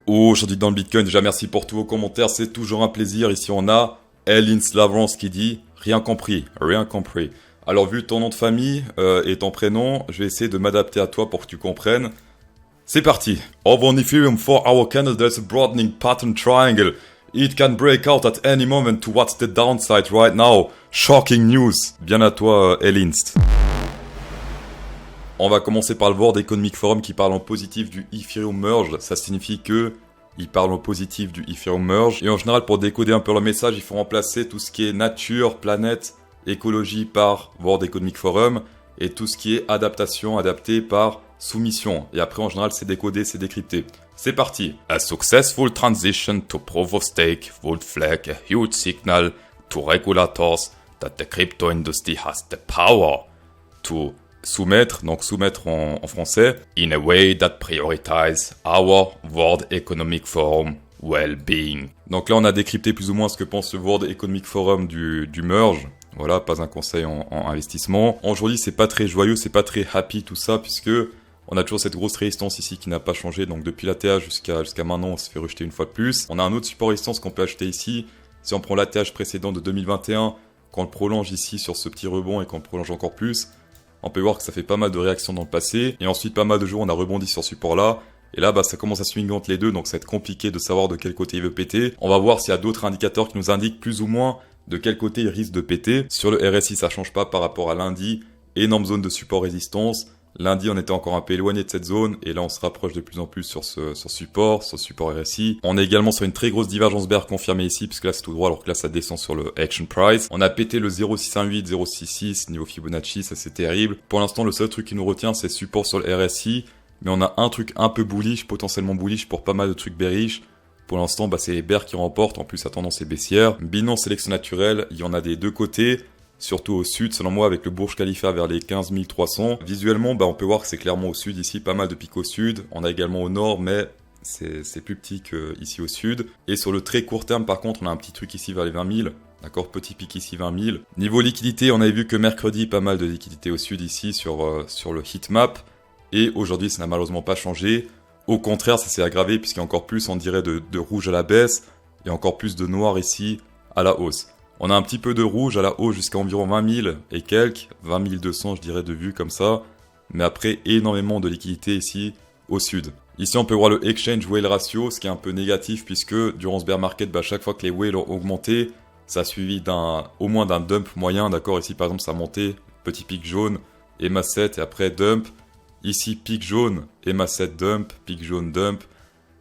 Aujourd'hui dans le Bitcoin, déjà merci pour tous vos commentaires, c'est toujours un plaisir. Ici on a Elin Slavrance qui dit « Rien compris, rien compris ». Alors vu ton nom de famille et ton prénom, je vais essayer de m'adapter à toi pour que tu comprennes. C'est parti. Over on Ethereum 4-hour candle, there's a broadening pattern triangle. It can break out at any moment to what's the downside right now. Shocking news. Bien à toi Elinst. On va commencer par le World Economic Forum qui parle en positif du Ethereum Merge. Ça signifie que ils parlent en positif du Ethereum Merge. Et en général, pour décoder un peu leur message, il faut remplacer tout ce qui est nature, planète, écologie par World Economic Forum et tout ce qui est adaptation, adapté par soumission. Et après, en général, c'est décodé, c'est décrypté. C'est parti. A successful transition to proof of stake would flag a huge signal to regulators that the crypto industry has the power to soumettre, donc soumettre en français, in a way that prioritize our World Economic Forum well-being. Donc là, on a décrypté plus ou moins ce que pense le World Economic Forum du merge. Voilà, pas un conseil en investissement. Aujourd'hui, c'est pas très joyeux, c'est pas très happy tout ça, puisque on a toujours cette grosse résistance ici qui n'a pas changé. Donc depuis l'ATH jusqu'à maintenant, on se fait rejeter une fois de plus. On a un autre support résistance qu'on peut acheter ici. Si on prend l'ATH précédent de 2021, qu'on le prolonge ici sur ce petit rebond et qu'on le prolonge encore plus, on peut voir que ça fait pas mal de réactions dans le passé. Et ensuite, pas mal de jours, on a rebondi sur ce support-là. Et là, ça commence à swing entre les deux, donc ça va être compliqué de savoir de quel côté il veut péter. On va voir s'il y a d'autres indicateurs qui nous indiquent plus ou moins de quel côté il risque de péter. Sur le RSI, ça change pas par rapport à lundi. Énorme zone de support-résistance. Lundi, on était encore un peu éloigné de cette zone. Et là, on se rapproche de plus en plus sur ce support RSI. On est également sur une très grosse divergence bear confirmée ici, puisque là, c'est tout droit, alors que là, ça descend sur le Action Price. On a pété le 0,618, 0,66, niveau Fibonacci, ça c'est terrible. Pour l'instant, le seul truc qui nous retient, c'est support sur le RSI. Mais on a un truc un peu bullish, potentiellement bullish pour pas mal de trucs bearish. Pour l'instant, c'est les bears qui remportent. En plus, la tendance est baissière. Binance sélection naturelle, il y en a des deux côtés. Surtout au sud, selon moi, avec le Burj Khalifa vers les 15 300. Visuellement, on peut voir que c'est clairement au sud ici, pas mal de pics au sud. On a également au nord, mais c'est plus petit qu'ici au sud. Et sur le très court terme, par contre, on a un petit truc ici vers les 20 000. D'accord, petit pic ici, 20 000. Niveau liquidité, on avait vu que mercredi, pas mal de liquidité au sud ici sur le heatmap. Et aujourd'hui, ça n'a malheureusement pas changé. Au contraire, ça s'est aggravé puisqu'il y a encore plus, on dirait, de rouge à la baisse. Et encore plus de noir ici à la hausse. On a un petit peu de rouge à la hausse jusqu'à environ 20 000 et quelques, 20 200 je dirais de vue comme ça, mais après énormément de liquidité ici au sud. Ici on peut voir le exchange whale ratio, ce qui est un peu négatif puisque durant ce bear market, chaque fois que les whales ont augmenté, ça a suivi au moins d'un dump moyen, d'accord. Ici par exemple ça a monté, petit pic jaune, EMA 7 et après dump. Ici pic jaune, EMA 7 dump, pic jaune dump.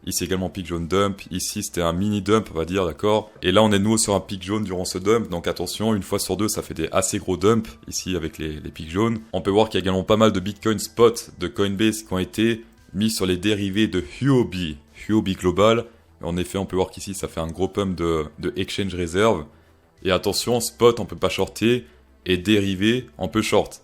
Ici également pic jaune dump, ici c'était un mini dump on va dire, d'accord. Et là on est nouveau sur un pic jaune durant ce dump, donc attention, une fois sur deux ça fait des assez gros dumps, ici avec les pics jaunes. On peut voir qu'il y a également pas mal de Bitcoin spot de Coinbase qui ont été mis sur les dérivés de Huobi Global. Et en effet on peut voir qu'ici ça fait un gros pump de Exchange Reserve. Et attention, spot on peut pas shorter, et dérivé on peut short.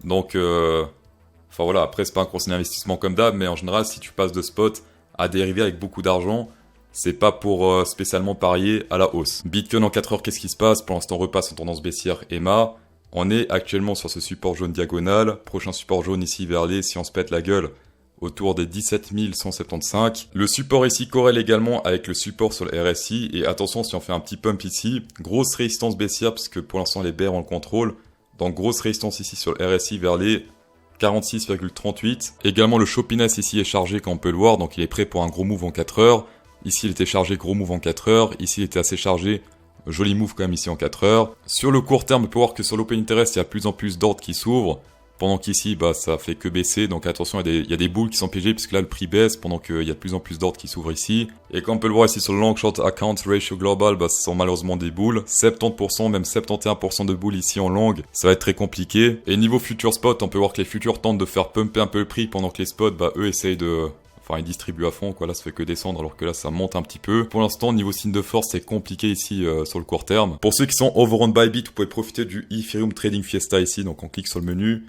Donc, enfin voilà, après c'est pas un conseil d'investissement comme d'hab, mais en général si tu passes de spot à dériver avec beaucoup d'argent, c'est pas pour spécialement parier à la hausse. Bitcoin en 4 heures, qu'est-ce qui se passe? Pour l'instant, on repasse en tendance baissière EMA. On est actuellement sur ce support jaune diagonal. Prochain support jaune ici vers les, si on se pète la gueule, autour des 17 175. Le support ici corrèle également avec le support sur le RSI. Et attention, si on fait un petit pump ici, grosse résistance baissière, puisque pour l'instant les bears ont le contrôle. Donc grosse résistance ici sur le RSI vers les 46,38. Également le Chopiness ici est chargé comme on peut le voir, donc il est prêt pour un gros move en 4 heures. Ici il était chargé, gros move en 4 heures. Ici il était assez chargé, joli move quand même ici en 4 heures. Sur le court terme, on peut voir que sur l'open interest, il y a plus en plus d'ordres qui s'ouvrent. Pendant qu'ici, ça fait que baisser, donc attention, il y a des boules qui sont piégées puisque là le prix baisse pendant qu'il y a de plus en plus d'ordres qui s'ouvrent ici. Et comme on peut le voir ici sur le long short account ratio global, ce sont malheureusement des boules. 70%, même 71% de boules ici en long, ça va être très compliqué. Et niveau future spot, on peut voir que les futurs tentent de faire pumper un peu le prix pendant que les spots, eux essayent de... Enfin, ils distribuent à fond, quoi. Là, ça fait que descendre, alors que là, ça monte un petit peu. Pour l'instant, niveau signe de force, c'est compliqué ici sur le court terme. Pour ceux qui sont overrun by Bit, vous pouvez profiter du Ethereum Trading Fiesta ici. Donc, on clique sur le menu.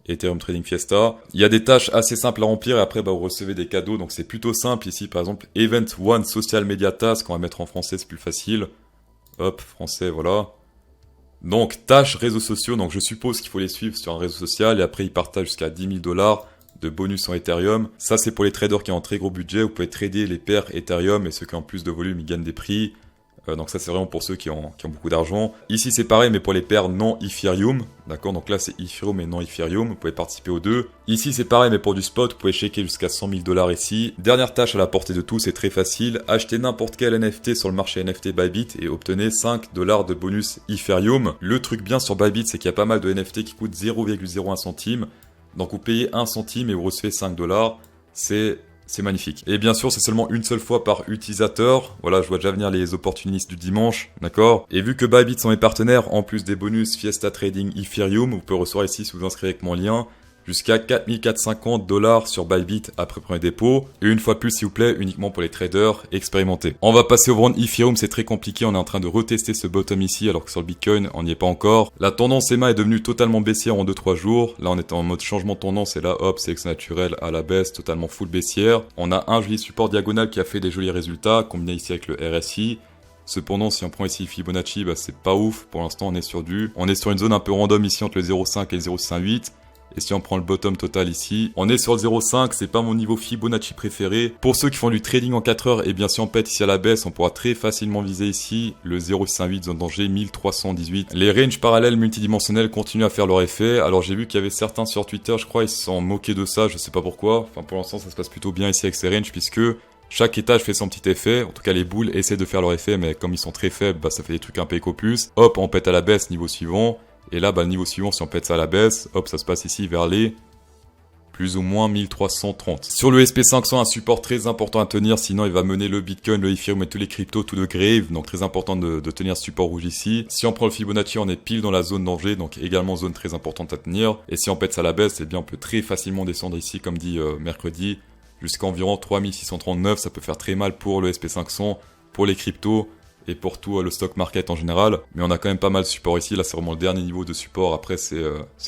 Ethereum Trading Fiesta. Il y a des tâches assez simples à remplir et après vous recevez des cadeaux, donc c'est plutôt simple ici. Par exemple, Event 1 Social Media Task, on va mettre en français, c'est plus facile. Hop, français, voilà. Donc tâches réseaux sociaux, donc je suppose qu'il faut les suivre sur un réseau social et après ils partagent jusqu'à 10 000 $. de bonus en Ethereum. Ça, c'est pour les traders qui ont un très gros budget. Vous pouvez trader les paires Ethereum et ceux qui ont plus de volume, ils gagnent des prix. Donc ça, c'est vraiment pour ceux qui ont beaucoup d'argent. Ici, c'est pareil, mais pour les paires non Ethereum. D'accord, donc là, c'est Ethereum et non Ethereum. Vous pouvez participer aux deux. Ici, c'est pareil, mais pour du spot, vous pouvez checker jusqu'à 100 000 $ ici. Dernière tâche à la portée de tous, c'est très facile. Achetez n'importe quel NFT sur le marché NFT Bybit et obtenez 5 $ de bonus Ethereum. Le truc bien sur Bybit, c'est qu'il y a pas mal de NFT qui coûtent 0,01 centime. Donc vous payez 1 centime et vous recevez 5 $. C'est magnifique. Et bien sûr, c'est seulement une seule fois par utilisateur. Voilà, je vois déjà venir les opportunistes du dimanche, d'accord? Et vu que Bybit sont mes partenaires, en plus des bonus Fiesta Trading Ethereum, vous pouvez recevoir ici, si vous inscrivez avec mon lien, jusqu'à 4450 $ sur Bybit après premier dépôt. Et une fois plus, s'il vous plaît, uniquement pour les traders expérimentés. On va passer au vendre Ethereum, c'est très compliqué. On est en train de retester ce bottom ici, alors que sur le Bitcoin, on n'y est pas encore. La tendance EMA est devenue totalement baissière en 2-3 jours. Là, on est en mode changement de tendance et là, hop, sélection naturelle à la baisse, totalement full baissière. On a un joli support diagonal qui a fait des jolis résultats, combiné ici avec le RSI. Cependant, si on prend ici Fibonacci, bah, c'est pas ouf. Pour l'instant, on est sur une zone un peu random ici entre le 0,5 et le 0,68. Et si on prend le bottom total ici, on est sur le 0,5, c'est pas mon niveau Fibonacci préféré. Pour ceux qui font du trading en 4 heures, et bien si on pète ici à la baisse, on pourra très facilement viser ici le 0,68, zone danger 1318. Les ranges parallèles multidimensionnels continuent à faire leur effet. Alors j'ai vu qu'il y avait certains sur Twitter, je crois, ils se sont moqués de ça, je sais pas pourquoi. Enfin pour l'instant ça se passe plutôt bien ici avec ces ranges puisque chaque étage fait son petit effet. En tout cas les boules essaient de faire leur effet, mais comme ils sont très faibles, bah ça fait des trucs un peu éco plus. Hop, on pète à la baisse, niveau suivant. Et là, bah, le niveau suivant, si on pète ça à la baisse, hop, ça se passe ici vers les plus ou moins 1330. Sur le SP500, un support très important à tenir, sinon il va mener le Bitcoin, le Ethereum et tous les cryptos, tout de grave. Donc très important de tenir ce support rouge ici. Si on prend le Fibonacci, on est pile dans la zone danger, donc également zone très importante à tenir. Et si on pète ça à la baisse, eh bien on peut très facilement descendre ici, comme dit mercredi, jusqu'à environ 3639. Ça peut faire très mal pour le SP500, pour les cryptos et pour tout le stock market en général. Mais on a quand même pas mal de support ici. Là, c'est vraiment le dernier niveau de support. Après, c'est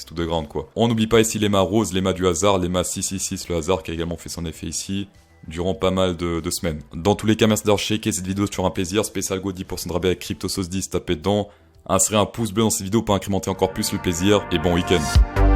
tout de grande, quoi. On n'oublie pas ici les mâts roses, les mâts du hasard, les mâts 666, le hasard qui a également fait son effet ici durant pas mal de semaines. Dans tous les cas, merci d'avoir checké cette vidéo, c'est toujours un plaisir. Spécial go 10% de rabais avec CryptoSauce10, tapez dedans. Insérez un pouce bleu dans cette vidéo pour incrémenter encore plus le plaisir. Et bon week-end.